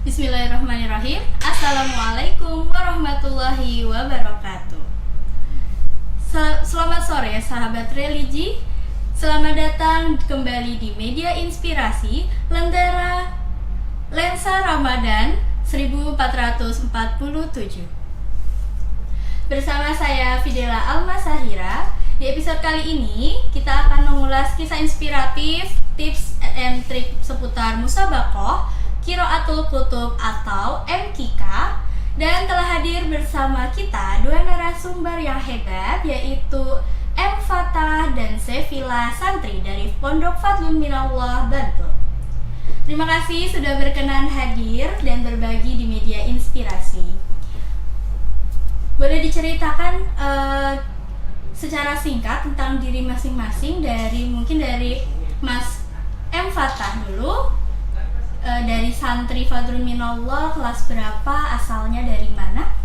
Bismillahirrahmanirrahim. Assalamualaikum warahmatullahi wabarakatuh. Selamat sore sahabat religi. Selamat datang kembali di Media Inspirasi Lensa Ramadan 1447. Bersama saya Fidela Almasahira. Di episode kali ini kita akan mengulas kisah inspiratif, tips and trik seputar musabaqah Qiraatul Kutub atau MQK, dan telah hadir bersama kita dua narasumber yang hebat, yaitu M. Fatah dan Sevilla, santri dari Pondok Fadlun Minallah, Bantul. Terima kasih sudah berkenan hadir dan berbagi di Media Inspirasi. Boleh diceritakan secara singkat tentang diri masing-masing, dari Mas M. Fatah dulu. Dari santri Fadlun Minallah, kelas berapa, asalnya dari mana?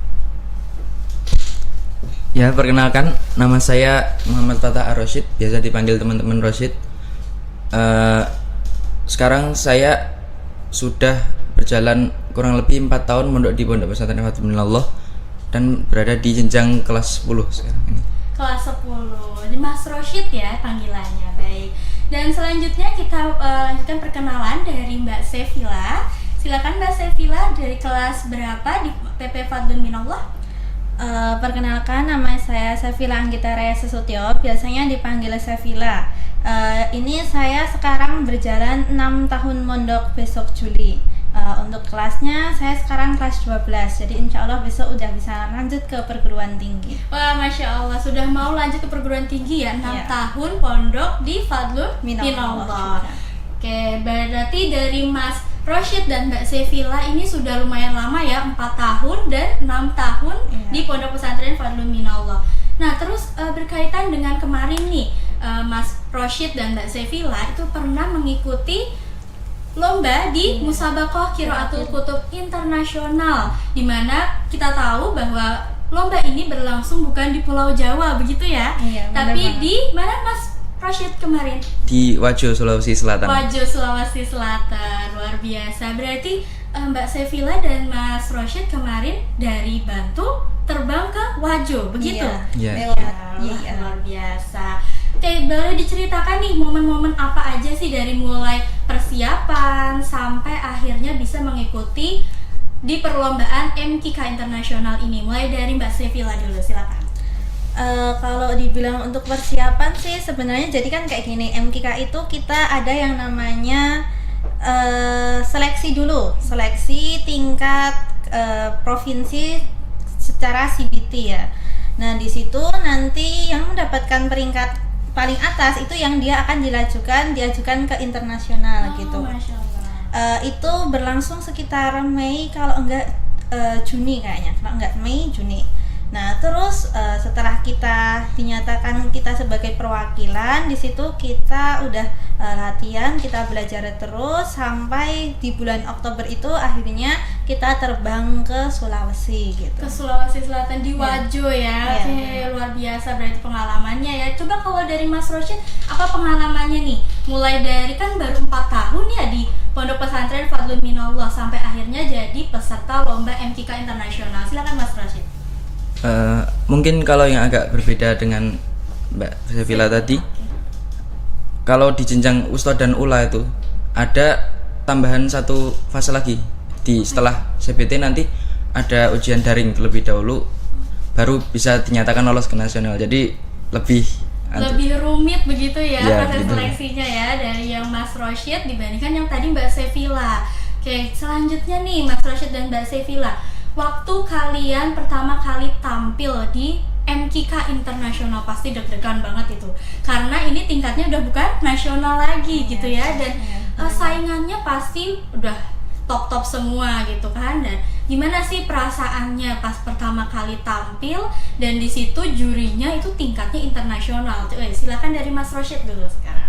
Ya, perkenalkan, nama saya Muhammad Fatah Ar-Rasyid, biasa dipanggil teman-teman Rasyid. Sekarang saya sudah berjalan kurang lebih 4 tahun mondok di Pondok Pesantren Fadlun Minallah dan berada di jenjang kelas 10 sekarang ini. Kelas 10, Mas Rasyid ya panggilannya, baik. Dan selanjutnya kita lanjutkan perkenalan dari Mbak Sevilla. Silakan Mbak Sevilla, dari kelas berapa di PP Fadlun Minallah? Perkenalkan, nama saya Sevilla Anggita Raya Sesutyo, biasanya dipanggil Sevilla. Ini saya sekarang berjalan 6 tahun mondok besok Juli. Untuk kelasnya saya sekarang kelas 12, jadi insya Allah besok udah bisa lanjut ke perguruan tinggi. Wah, Masya Allah, sudah mau lanjut ke perguruan tinggi ya, 6 tahun pondok di Fadlun Minallah. Oke, berarti dari Mas Rasyid dan Mbak Sevilla ini sudah lumayan lama ya, 4 tahun dan 6 tahun di Pondok Pesantren Fadlun Minallah. Nah, terus berkaitan dengan kemarin nih, Mas Rasyid dan Mbak Sevilla itu pernah mengikuti lomba di Musabaqah Qiraatul Kutub Internasional, di mana kita tahu bahwa lomba ini berlangsung bukan di Pulau Jawa begitu ya, tapi di mana Mas Rasyid kemarin? Di Wajo, Sulawesi Selatan. Wajo, Sulawesi Selatan, luar biasa. Berarti Mbak Sevilla dan Mas Rasyid kemarin dari Bantul terbang ke Wajo, begitu? Iya. Luar biasa. Oke, boleh diceritakan nih momen-momen apa aja sih dari mulai persiapan sampai akhirnya bisa mengikuti di perlombaan MQK Internasional ini. Mulai dari Mbak Sevilla dulu, silakan. Kalau dibilang untuk persiapan sih sebenarnya jadi kan kayak gini, MQK itu kita ada yang namanya seleksi dulu, seleksi tingkat provinsi secara CBT ya. Nah, di situ nanti yang mendapatkan peringkat paling atas itu yang dia akan diajukan ke internasional gitu. Masya Allah. Itu berlangsung sekitar Mei, kalau enggak Juni kayaknya, kalau enggak Mei Juni. Nah, terus setelah kita dinyatakan kita sebagai perwakilan, di situ kita udah latihan, kita belajar terus sampai di bulan Oktober itu akhirnya kita terbang ke Sulawesi gitu. Ke Sulawesi Selatan di Wajo ya. Oke, luar biasa berarti pengalamannya ya. Coba kalau dari Mas Rasyid, apa pengalamannya nih? Mulai dari kan baru 4 tahun ya di Pondok Pesantren Fadlun Minallah sampai akhirnya jadi peserta lomba MQK Internasional. Silakan Mas Rasyid. Mungkin kalau yang agak berbeda dengan Mbak Sevilla tadi, kalau di jenjang Usta dan Ula itu ada tambahan satu fase lagi. Setelah CBT nanti ada ujian daring terlebih dahulu, baru bisa dinyatakan lolos ke nasional. Jadi lebih rumit begitu ya proses gitu. Seleksinya ya, dari yang Mas Rasyid dibandingkan yang tadi Mbak Sevilla. Oke, selanjutnya nih Mas Rasyid dan Mbak Sevilla, waktu kalian pertama kali tampil di MQK Internasional pasti deg-degan banget itu, karena ini tingkatnya udah bukan nasional lagi gitu ya, dan saingannya pasti udah top-top semua gitu kan. Dan gimana sih perasaannya pas pertama kali tampil dan di situ jurinya itu tingkatnya internasional? Silakan dari Mas Rasyid dulu sekarang.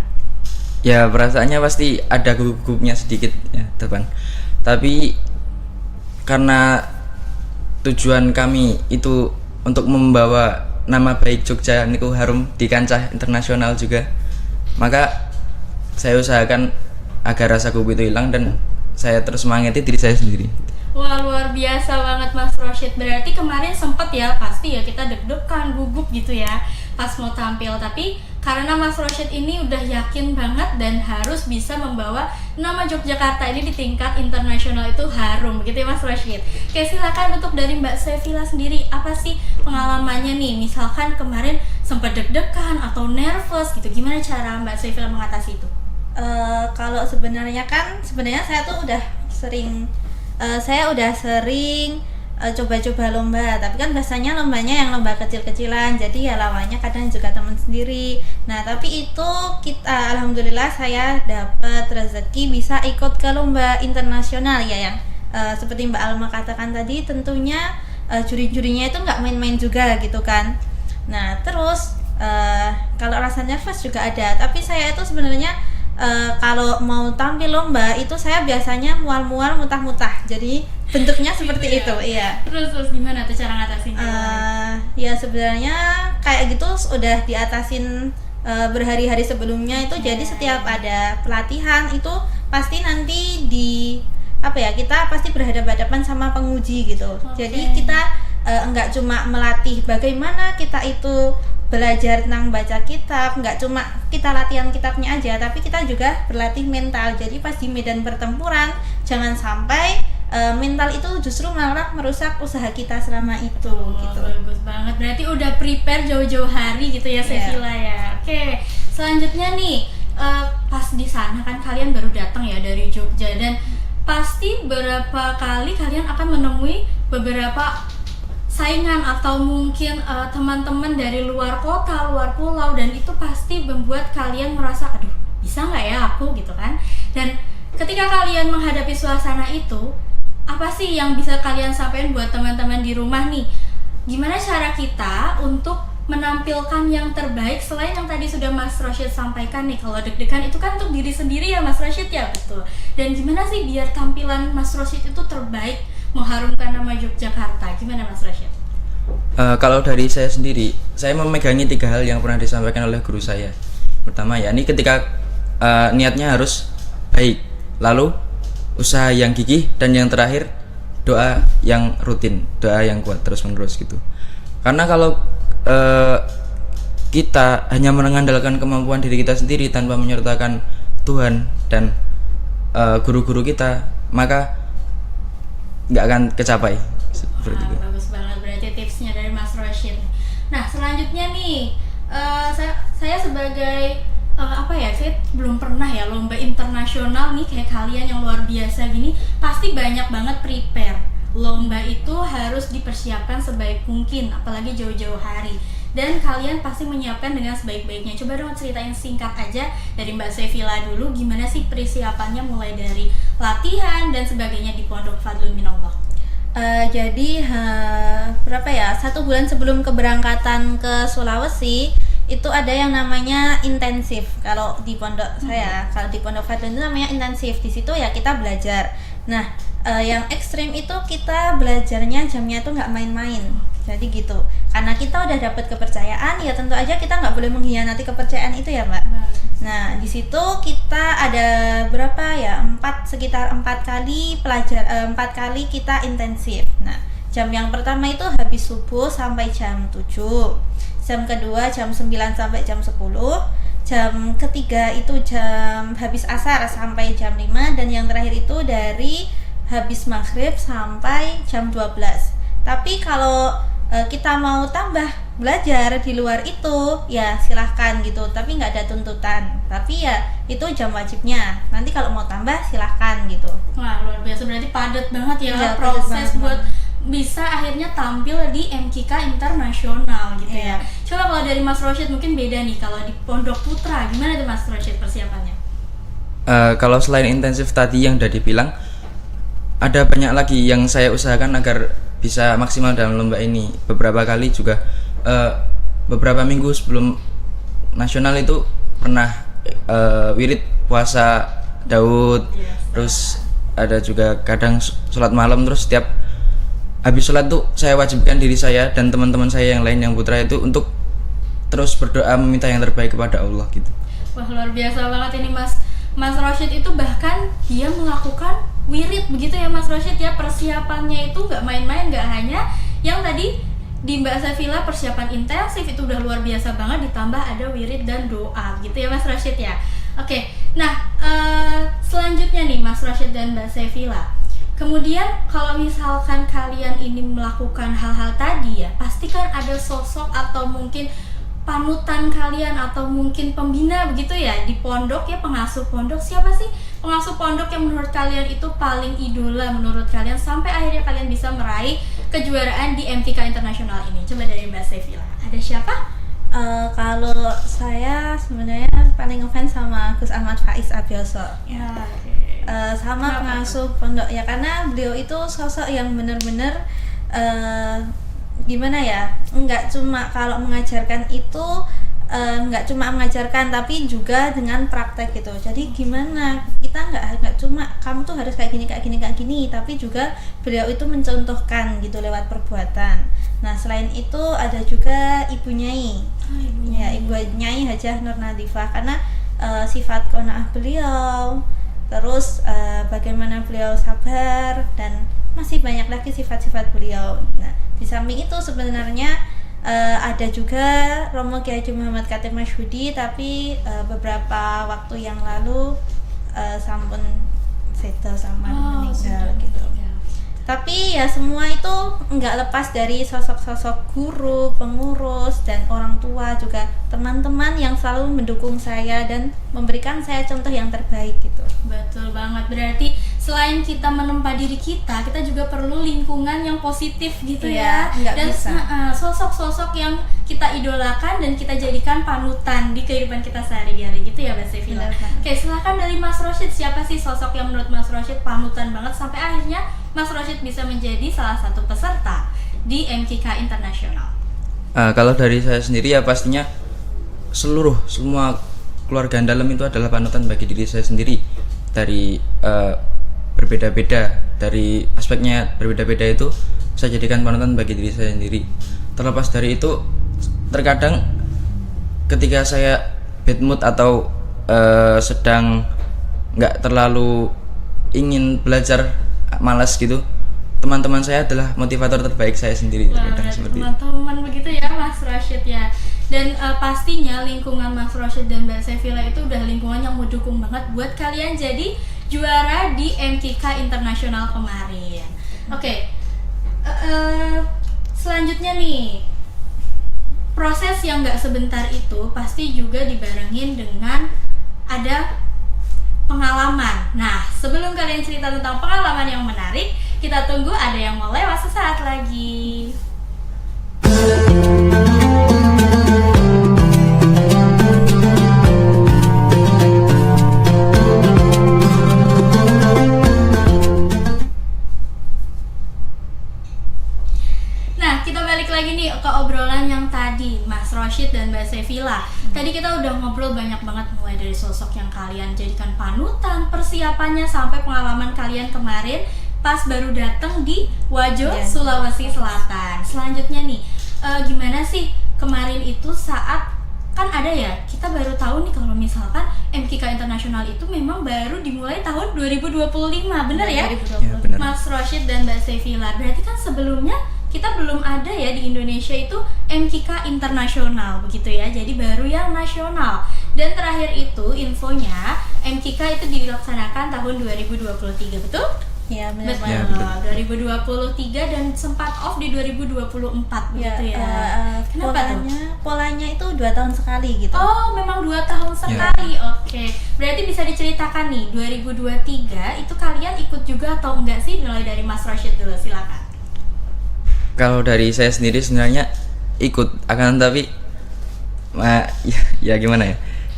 Ya, perasaannya pasti ada gugup-gugupnya sedikit ya depan. Tapi karena tujuan kami itu untuk membawa nama baik Jogja niku harum di kancah internasional juga, maka saya usahakan agar rasa gugup itu hilang dan saya terus semangati diri saya sendiri. Wah, luar biasa banget Mas Rosyid. Berarti kemarin sempet ya, pasti ya kita deg-degan, gugup gitu ya pas mau tampil. Tapi karena Mas Rosyid ini udah yakin banget dan harus bisa membawa nama Yogyakarta ini di tingkat internasional itu harum, begitu ya Mas Rosyid. Oke, silakan untuk dari Mbak Sefila sendiri, apa sih pengalamannya nih? Misalkan kemarin sempat deg-degan atau nervous gitu, gimana cara Mbak Sefila mengatasi itu? Kalau sebenarnya saya tuh udah sering coba-coba lomba, tapi kan biasanya lombanya yang lomba kecil-kecilan, jadi ya lawannya kadang juga teman sendiri. Nah, tapi itu alhamdulillah saya dapat rezeki bisa ikut ke lomba internasional ya, yang seperti Mbak Alma katakan tadi, tentunya juri-jurinya itu nggak main-main juga gitu kan. Nah, terus kalau rasa nervous juga ada, tapi saya itu sebenarnya kalau mau tampil lomba itu saya biasanya mual-mual, mutah-mutah. Jadi bentuknya seperti itu, iya. Terus gimana tuh cara ngatasinnya? Ya sebenarnya kayak gitu udah diatasin berhari-hari sebelumnya itu. Jadi setiap ada pelatihan itu pasti nanti kita pasti berhadapan-hadapan sama penguji gitu. Jadi kita enggak cuma melatih bagaimana kita itu belajar tentang baca kitab, nggak cuma kita latihan kitabnya aja, tapi kita juga berlatih mental. Jadi pas di medan pertempuran jangan sampai mental itu justru malah merusak usaha kita selama itu. Gitu. Bagus banget, berarti udah prepare jauh-jauh hari gitu ya Sefila ya. Oke, selanjutnya nih pas di sana kan kalian baru datang ya dari Jogja, dan pasti berapa kali kalian akan menemui beberapa saingan atau mungkin teman-teman dari luar kota, luar pulau, dan itu pasti membuat kalian merasa aduh bisa nggak ya aku gitu kan. Dan ketika kalian menghadapi suasana itu, apa sih yang bisa kalian sampaikan buat teman-teman di rumah nih? Gimana cara kita untuk menampilkan yang terbaik selain yang tadi sudah Mas Rosyid sampaikan nih, kalau deg-degan itu kan untuk diri sendiri ya Mas Rosyid ya, betul. Dan gimana sih biar tampilan Mas Rosyid itu terbaik, mengharumkan nama Yogyakarta? Gimana Mas Rosyid? Kalau dari saya sendiri, saya memegangi 3 hal yang pernah disampaikan oleh guru saya. Pertama ya, ini ketika niatnya harus baik, lalu usaha yang gigih, dan yang terakhir doa yang rutin, doa yang kuat terus menerus gitu. Karena kalau kita hanya mengandalkan kemampuan diri kita sendiri tanpa menyertakan Tuhan dan guru-guru kita, maka nggak akan kecapai seperti itu. Bagus banget, berarti tipsnya dari Mas Rosyid. Nah, selanjutnya nih saya sebagai saya belum pernah ya lomba internasional nih kayak kalian yang luar biasa gini, pasti banyak banget prepare. Lomba itu harus dipersiapkan sebaik mungkin, apalagi jauh-jauh hari. Dan kalian pasti menyiapkan dengan sebaik-baiknya. Coba dong ceritain singkat aja dari Mbak Sefila dulu, gimana sih persiapannya mulai dari latihan dan sebagainya di Pondok Fadlun Minallah. Jadi 1 bulan sebelum keberangkatan ke Sulawesi itu ada yang namanya intensif. Kalau di pondok saya, kalau di Pondok Fadlun itu namanya intensif. Di situ ya kita belajar. Nah, yang ekstrim itu kita belajarnya jamnya tuh nggak main-main. Jadi gitu. Karena kita udah dapat kepercayaan, ya tentu aja kita nggak boleh mengkhianati kepercayaan itu ya, Mbak. Nah, di situ kita ada sekitar 4 kali 4 kali kita intensif. Nah, jam yang pertama itu habis subuh sampai jam 7. Jam kedua jam 9 sampai jam 10. Jam ketiga itu jam habis asar sampai jam 5, dan yang terakhir itu dari habis maghrib sampai jam 12. Tapi kalau kita mau tambah belajar di luar itu ya silahkan gitu, tapi nggak ada tuntutan, tapi ya itu jam wajibnya. Nanti kalau mau tambah silahkan gitu. Wah, luar biasa, berarti padat banget ya proses buat bisa akhirnya tampil di MKK internasional gitu ya. Coba kalau dari Mas Rosyid mungkin beda nih, kalau di Pondok Putra gimana tuh Mas Rosyid persiapannya? Kalau selain intensif tadi yang udah dibilang, ada banyak lagi yang saya usahakan agar bisa maksimal dalam lomba ini. Beberapa kali juga beberapa minggu sebelum nasional itu pernah wirid puasa Daud, terus ada juga kadang sholat malam. Terus setiap habis sholat tuh saya wajibkan diri saya dan teman-teman saya yang lain yang putra itu untuk terus berdoa meminta yang terbaik kepada Allah gitu. Wah, luar biasa banget ini Mas Rosyid itu, bahkan dia melakukan wirid begitu ya Mas Rosyid ya. Persiapannya itu nggak main-main, nggak hanya yang tadi di Mbak Safila persiapan intensif itu udah luar biasa banget, ditambah ada wirid dan doa gitu ya Mas Rosyid ya. Oke, nah selanjutnya nih Mas Rosyid dan Mbak Safila, kemudian kalau misalkan kalian ini melakukan hal-hal tadi ya, pasti kan ada sosok atau mungkin panutan kalian atau mungkin pembina begitu ya di pondok ya, pengasuh pondok. Siapa sih pengasuh pondok yang menurut kalian itu paling idola menurut kalian sampai akhirnya kalian bisa meraih kejuaraan di MTK Internasional ini? Coba dari Mbak Safila, ada siapa? Kalau saya sebenarnya paling ngefans sama Gus Ahmad Faiz Abioso ya. Sama Kenapa pengasuh pondok ya, karena beliau itu sosok yang benar-benar gimana ya, nggak cuma kalau mengajarkan itu nggak cuma mengajarkan tapi juga dengan praktek gitu. Jadi gimana, kita nggak cuma kamu tuh harus kayak gini, tapi juga beliau itu mencontohkan gitu lewat perbuatan. Nah selain itu ada juga Ibu Nyai, ya Ibu Nyai Hajah Nur Nadifah, karena sifat qanaah beliau, terus bagaimana beliau sabar, dan masih banyak lagi sifat-sifat beliau. Nah di samping itu sebenarnya ada juga Romo Kiai Haji Muhammad Khatib Masyhudi, tapi beberapa waktu yang lalu sampun sedo sama meninggal gitu. Tapi ya semua itu nggak lepas dari sosok-sosok guru, pengurus, dan orang tua, juga teman-teman yang selalu mendukung saya dan memberikan saya contoh yang terbaik gitu. Betul banget, berarti selain kita menempa diri kita juga perlu lingkungan yang positif gitu ya. Dan sosok-sosok yang kita idolakan dan kita jadikan panutan di kehidupan kita sehari-hari gitu ya Mbak Safila. Oke, silakan dari Mas Rosyid, siapa sih sosok yang menurut Mas Rosyid panutan banget sampai akhirnya Mas Rosyid bisa menjadi salah satu peserta di MTK Internasional? Kalau dari saya sendiri ya pastinya semua keluarga dalam itu adalah panutan bagi diri saya sendiri. Dari berbeda-beda, dari aspeknya berbeda-beda itu saya jadikan panutan bagi diri saya sendiri. Terlepas dari itu, terkadang ketika saya bad mood atau sedang nggak terlalu ingin belajar, malas gitu, teman-teman saya adalah motivator terbaik saya sendiri. Terkadang seperti teman-teman begitu ya Mas Rosyid ya. Dan pastinya lingkungan Mas Rosyid dan Mbak Safila itu udah lingkungan yang mendukung banget buat kalian jadi juara di MTK Internasional kemarin. Oke, selanjutnya nih, proses yang gak sebentar itu pasti juga dibarengin dengan ada pengalaman. Nah, sebelum kalian cerita tentang pengalaman yang menarik, kita tunggu ada yang mau lewat sesaat lagi. Lagi nih ke obrolan yang tadi Mas Rosyid dan Mbak Safila. Tadi kita udah ngobrol banyak banget, mulai dari sosok yang kalian jadikan panutan, persiapannya, sampai pengalaman kalian kemarin pas baru datang di Wajo, Sulawesi Selatan. Selanjutnya nih, gimana sih kemarin itu saat kan ada ya, kita baru tahu nih kalau misalkan MTK Internasional itu memang baru dimulai tahun 2025, bener ya? Ya, bener. Mas Rosyid dan Mbak Safila, berarti kan sebelumnya kita belum ada ya di Indonesia itu MTK Internasional begitu ya, jadi baru yang nasional. Dan terakhir itu infonya MTK itu dilaksanakan tahun 2023, betul? Ya benar. Ya, 2023 dan sempat off di 2024 begitu ya. Kenapa polanya itu 2 tahun sekali gitu. Oh, memang 2 tahun sekali. Oke. Berarti bisa diceritakan nih 2023 itu kalian ikut juga atau enggak sih? Mulai dari Mas Rosyid dulu, silakan. Kalau dari saya sendiri sebenarnya ikut, akan tapi ya gimana ya,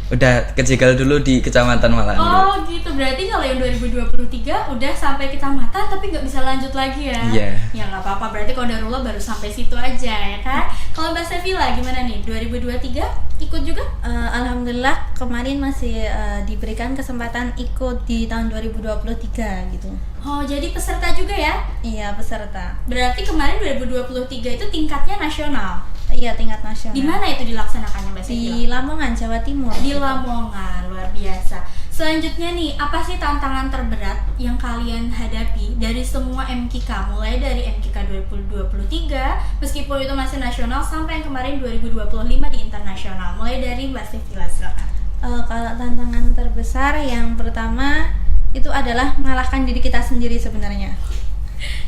udah kejegal dulu di kecamatan Malang. Oh gitu, berarti kalau yang 2023 udah sampai kecamatan tapi nggak bisa lanjut lagi ya? Iya. Ya nggak apa-apa, berarti qadarullah baru sampai situ aja ya kan? Kalau Mbak Safila gimana nih, 2023 ikut juga? Alhamdulillah kemarin masih diberikan kesempatan ikut di tahun 2023 gitu. Oh, jadi peserta juga ya? Iya, peserta. Berarti kemarin 2023 itu tingkatnya nasional? Iya, tingkat nasional. Di mana itu dilaksanakannya Mbak Safila? Di Lamongan, Jawa Timur. Di Lamongan, luar biasa. Selanjutnya nih, apa sih tantangan terberat yang kalian hadapi dari semua MKK, mulai dari MKK 2023 meskipun itu masih nasional sampai yang kemarin 2025 di internasional. Mulai dari Mbak Sevilla, silakan. Kalau tantangan terbesar yang pertama itu adalah mengalahkan diri kita sendiri sebenarnya.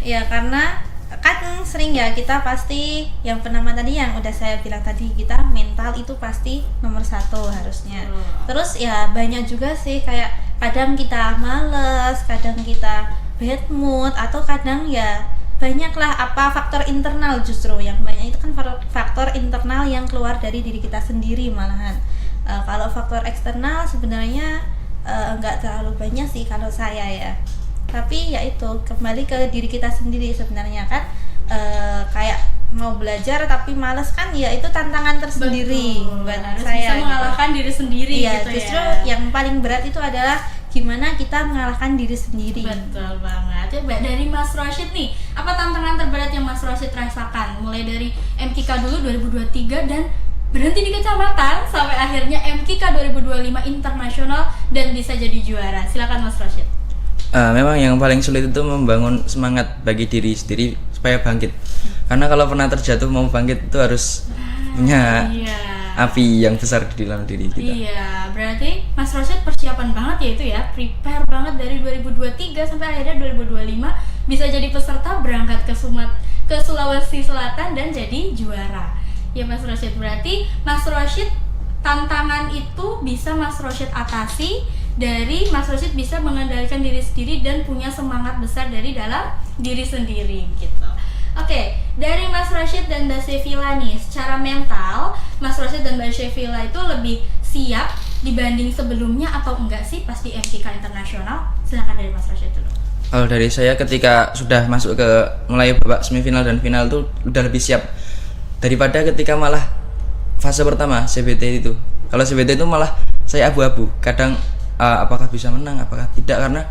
Ya karena kan sering ya kita pasti yang pertama tadi yang udah saya bilang tadi, kita mental itu pasti nomor satu harusnya. Terus ya banyak juga sih kayak kadang kita males, kadang kita bad mood, atau kadang ya banyaklah faktor internal, justru yang banyak itu kan faktor internal yang keluar dari diri kita sendiri malahan. Kalau faktor eksternal sebenarnya nggak terlalu banyak sih kalau saya ya, tapi ya itu kembali ke diri kita sendiri sebenarnya kan. Kayak mau belajar tapi males kan, ya itu tantangan tersendiri. Betul, buat harus saya bisa mengalahkan diri sendiri iya, gitu justru ya. yang paling berat itu adalah gimana kita mengalahkan diri sendiri. Betul banget. Ya, dari Mas Rosyid nih, apa tantangan terberat yang Mas Rosyid rasakan mulai dari MKK dulu 2023 dan berhenti di kecamatan sampai akhirnya MKK 2025 internasional dan bisa jadi juara? Silakan Mas Rosyid. Memang yang paling sulit itu membangun semangat bagi diri sendiri supaya bangkit. Karena kalau pernah terjatuh mau bangkit itu harus punya api yang besar di dalam diri kita. Iya, berarti Mas Rosyid persiapan banget ya itu ya, prepare banget dari 2023 sampai akhirnya 2025 bisa jadi peserta berangkat ke Sulawesi Selatan dan jadi juara. Ya Mas Rosyid, berarti Mas Rosyid tantangan itu bisa Mas Rosyid atasi dari Mas Rosyid bisa mengendalikan diri sendiri dan punya semangat besar dari dalam diri sendiri gitu. Oke, dari Mas Rosyid dan Mbak Sevilla nih, secara mental Mas Rosyid dan Mbak Sevilla itu lebih siap dibanding sebelumnya atau enggak sih pas di MKK internasional? Silakan dari Mas Rosyid dulu. Kalau dari saya ketika sudah masuk ke mulai babak semifinal dan final tuh udah lebih siap daripada ketika malah fase pertama CBT itu. Kalau CBT itu malah saya abu-abu, kadang apakah bisa menang, apakah tidak, karena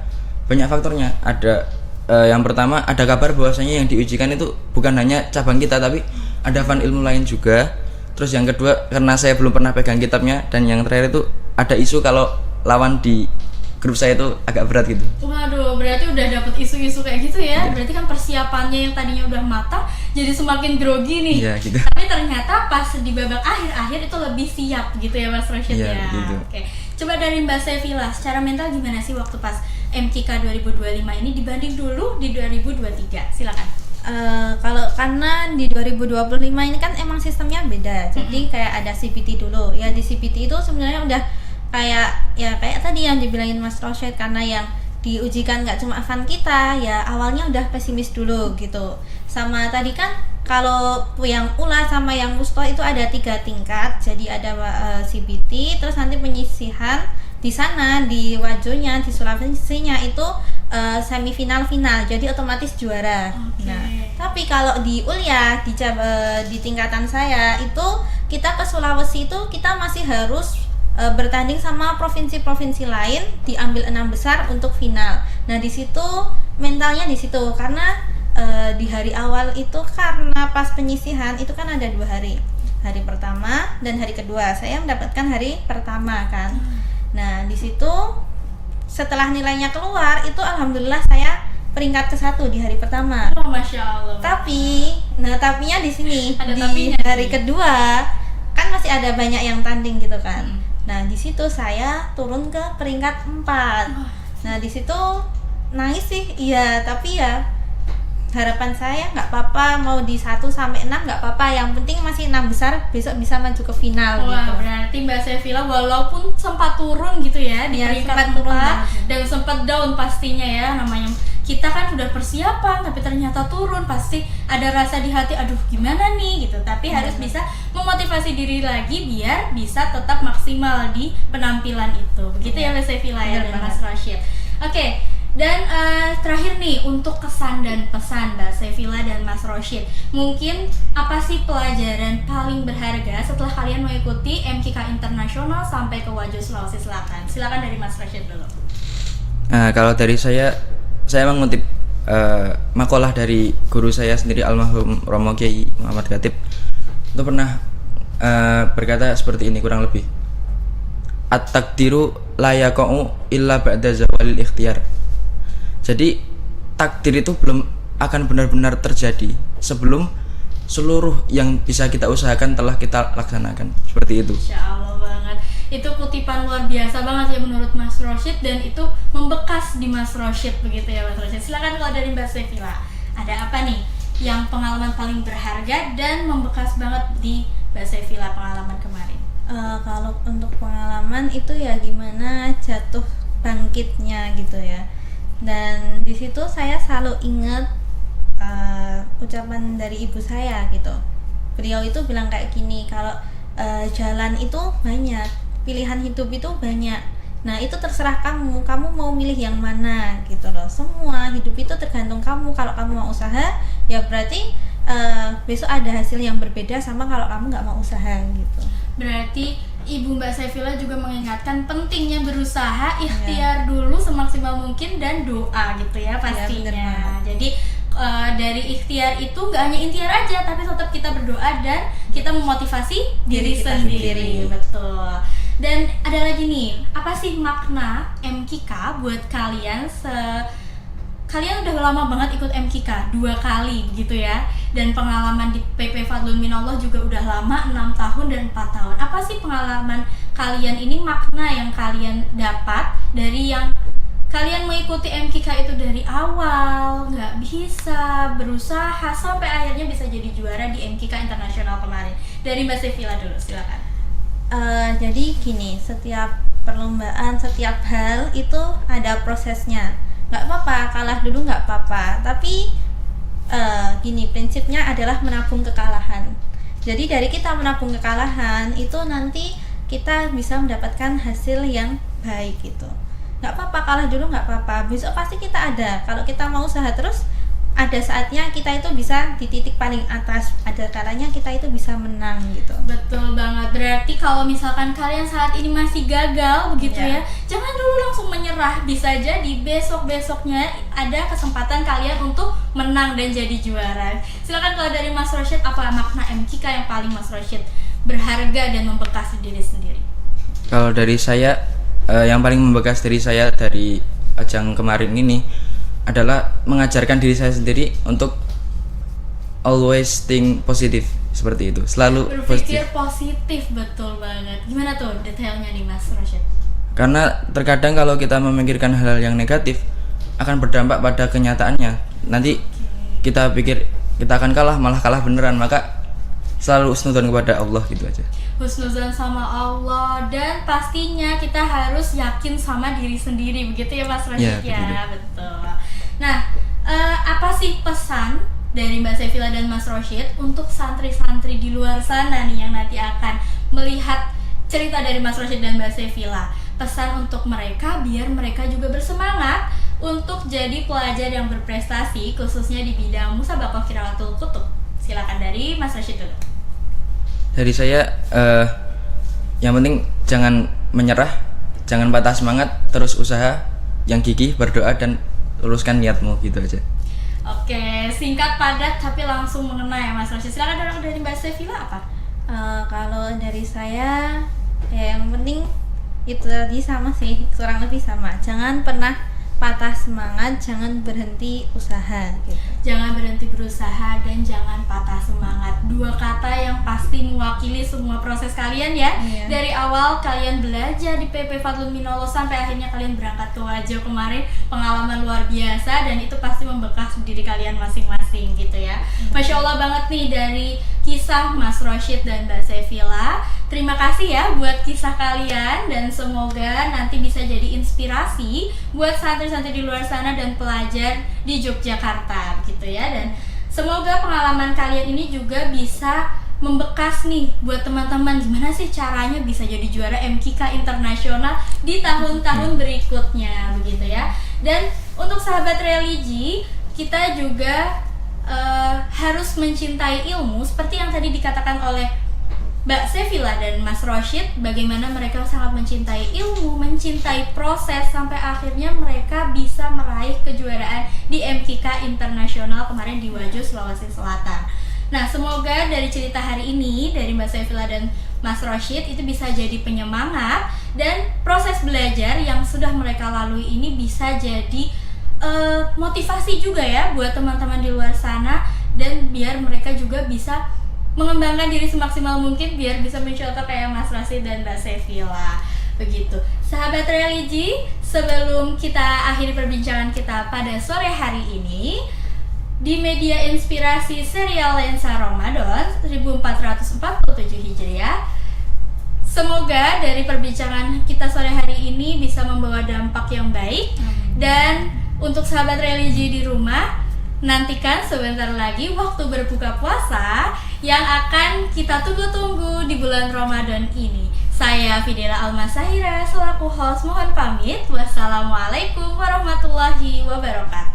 banyak faktornya. Ada yang pertama ada kabar bahwasanya yang diujikan itu bukan hanya cabang kita tapi ada fan ilmu lain juga. Terus yang kedua karena saya belum pernah pegang kitabnya, dan yang terakhir itu ada isu kalau lawan di grup saya itu agak berat gitu. Waduh, berarti udah dapet isu-isu kayak gitu ya. Berarti kan persiapannya yang tadinya udah matang jadi semakin grogi nih. Iya, gitu. Tapi ternyata pas di babak akhir-akhir itu lebih siap gitu ya Mas Rosyid ya. Gitu. Oke. Coba dari Mbak Sevilla, secara mental gimana sih waktu pas MKK 2025 ini dibanding dulu di 2023? Silakan. Kalau karena di 2025 ini kan emang sistemnya beda. Jadi kayak ada CPT dulu. Ya di CPT itu sebenarnya udah kayak tadi yang dibilangin Mas Rosyid, karena yang diujikan nggak cuma fan kita, ya awalnya udah pesimis dulu gitu. Sama tadi kan kalau yang ULA sama yang WUSTO itu ada 3 tingkat, jadi ada CBT, terus nanti penyisihan di sana di Wajonya, di Sulawesinya itu semifinal final, jadi otomatis juara. Nah, tapi kalau di ULIA di tingkatan saya itu kita ke Sulawesi itu kita masih harus bertanding sama provinsi-provinsi lain, diambil 6 besar untuk final. Nah di situ mentalnya di situ, karena di hari awal itu karena pas penyisihan itu kan ada 2 hari, hari pertama dan hari kedua. Saya mendapatkan hari pertama kan. Nah di situ setelah nilainya keluar itu alhamdulillah saya peringkat ke-1 di hari pertama. Oh, Masya Allah. Tapinya di sini ada di hari kedua kan masih ada banyak yang tanding gitu kan. Nah di situ saya turun ke peringkat 4. Nah di situ nangis sih, iya, tapi ya harapan saya nggak apa-apa, mau di 1 sampai 6 nggak apa-apa, yang penting masih 6 besar, besok bisa maju ke final. Wah, gitu. Berarti Mbak Sevilla walaupun sempat turun gitu ya di peringkat 4 dan sempat down pastinya ya, namanya kita kan sudah persiapan tapi ternyata turun, pasti ada rasa di hati, aduh gimana nih gitu, tapi harus bisa memotivasi diri lagi biar bisa tetap maksimal di penampilan itu. Begitu ya Mbak Sevilla ya dan Mas Rosyid. Oke. Dan terakhir nih, untuk kesan dan pesan Mbak Sevilla dan Mas Rosyid, mungkin apa sih pelajaran paling berharga setelah kalian mengikuti MKK Internasional sampai ke Wajo Sulawesi Selatan? Silakan dari Mas Rosyid dulu. Kalau dari saya mengutip makalah dari guru saya sendiri, almarhum Romo Kiai Muhammad Khatib, itu pernah berkata seperti ini kurang lebih. at-taqdiru la yaqa'u illa ba'da zawalil ikhtiyar. Jadi takdir itu belum akan benar-benar terjadi sebelum seluruh yang bisa kita usahakan telah kita laksanakan. Seperti itu. Insya Allah banget. Itu kutipan luar biasa banget ya menurut Mas Rosyid, dan itu membekas di Mas Rosyid begitu ya Mas Rosyid. Silakan kalau dari Mbak Sefila, ada apa nih yang pengalaman paling berharga dan membekas banget di Mbak Sefila pengalaman kemarin? Kalau untuk pengalaman itu ya gimana jatuh bangkitnya gitu ya. Dan di situ saya selalu ingat ucapan dari ibu saya gitu. Beliau itu bilang kayak gini, kalau jalan itu banyak, pilihan hidup itu banyak. Nah itu terserah kamu mau milih yang mana gitu loh. Semua hidup itu tergantung kamu. Kalau kamu mau usaha, ya berarti besok ada hasil yang berbeda sama kalau kamu nggak mau usaha gitu. Berarti Ibu Mbak Sefila juga mengingatkan pentingnya berusaha, ikhtiar dulu semaksimal mungkin dan doa gitu ya pastinya. Jadi dari ikhtiar itu nggak hanya ikhtiar aja, tapi tetap kita berdoa dan kita memotivasi diri sendiri. Betul. Dan ada lagi nih, apa sih makna MKK buat kalian? Kalian udah lama banget ikut MKK 2 kali gitu ya, dan pengalaman di PP Fadlun Minallah juga udah lama, 6 tahun dan 4 tahun. Apa sih pengalaman kalian ini, makna yang kalian dapat dari yang kalian mengikuti MKK itu dari awal, nggak bisa berusaha sampai akhirnya bisa jadi juara di MKK Internasional kemarin? Dari Mbak Sefila dulu, silakan. Jadi gini, setiap perlombaan, setiap hal itu ada prosesnya. Nggak apa-apa, kalah dulu nggak apa-apa. Tapi gini, prinsipnya adalah menabung kekalahan. Jadi dari kita menabung kekalahan itu nanti kita bisa mendapatkan hasil yang baik gitu. Nggak apa-apa, kalah dulu nggak apa-apa, besok pasti kita ada. Kalau kita mau usaha terus, ada saatnya kita itu bisa di titik paling atas, ada kalanya kita itu bisa menang gitu. Betul banget. Berarti kalau misalkan kalian saat ini masih gagal begitu ya, jangan dulu langsung menyerah. Bisa jadi besok-besoknya ada kesempatan kalian untuk menang dan jadi juara. Silakan kalau dari Mas Rosyid, apa makna MKK yang paling Mas Rosyid berharga dan membekas di diri sendiri? Kalau dari saya, yang paling membekas diri saya dari ajang kemarin ini adalah mengajarkan diri saya sendiri untuk always think positif, seperti itu, selalu berpikir positif. Betul banget. Gimana tuh detailnya nih Mas Rosyid? Karena terkadang kalau kita memikirkan hal-hal yang negatif akan berdampak pada kenyataannya. Nanti kita pikir kita akan kalah, malah kalah beneran. Maka selalu husnudzon kepada Allah gitu aja. Husnudzon sama Allah, dan pastinya kita harus yakin sama diri sendiri, begitu ya Mas Rosyid ya? Betul. Nah, apa sih pesan dari Mbak Sefila dan Mas Rosyid untuk santri-santri di luar sana nih yang nanti akan melihat cerita dari Mas Rosyid dan Mbak Sefila? Pesan untuk mereka biar mereka juga bersemangat untuk jadi pelajar yang berprestasi, khususnya di bidang Musabaqah Qiraatul Kutub. Silakan dari Mas Rosyid dulu. Dari saya, yang penting jangan menyerah, jangan patah semangat, terus usaha yang gigih, berdoa dan luruskan niatmu gitu aja. Oke, singkat padat tapi langsung mengena ya Mas Rosyid. Silakan dari Mbak Sefila apa? Kalau dari saya ya yang penting itu tadi sama sih, kurang lebih sama. Jangan pernah patah semangat, jangan berhenti usaha gitu. Jangan berhenti berusaha dan jangan patah semangat. 2 kata yang pasti mewakili semua proses kalian ya. Dari awal kalian belajar di PP Fadlun Minallah sampai akhirnya kalian berangkat ke Wajo kemarin, pengalaman luar biasa, dan itu pasti membekas diri kalian masing-masing gitu ya. Masya Allah banget nih dari kisah Mas Rosyid dan Mbak Sefila. Terima kasih ya buat kisah kalian, dan semoga nanti bisa jadi inspirasi buat santri-santri di luar sana dan pelajar di Yogyakarta gitu ya. Dan semoga pengalaman kalian ini juga bisa membekas nih buat teman-teman, gimana sih caranya bisa jadi juara MKK Internasional di tahun-tahun berikutnya begitu ya. Dan untuk sahabat religi, kita juga harus mencintai ilmu seperti yang tadi dikatakan oleh Mbak Sefila dan Mas Rosyid, bagaimana mereka sangat mencintai ilmu, mencintai proses, sampai akhirnya mereka bisa meraih kejuaraan di MKK Internasional kemarin di Wajo, Sulawesi Selatan. Nah, semoga dari cerita hari ini dari Mbak Sefila dan Mas Rosyid itu bisa jadi penyemangat, dan proses belajar yang sudah mereka lalui ini bisa jadi motivasi juga ya buat teman-teman di luar sana, dan biar mereka juga bisa mengembangkan diri semaksimal mungkin biar bisa mencontoh kayak Mas Rosyid dan Mbak Sefila. Begitu. Sahabat religi, sebelum kita akhiri perbincangan kita pada sore hari ini di media inspirasi serial Lensa Ramadan 1447 Hijriah, semoga dari perbincangan kita sore hari ini bisa membawa dampak yang baik. Dan untuk sahabat religi di rumah, nantikan sebentar lagi waktu berbuka puasa yang akan kita tunggu-tunggu di bulan Ramadan ini. Saya Fidela Almasahira selaku host mohon pamit. Wassalamualaikum warahmatullahi wabarakatuh.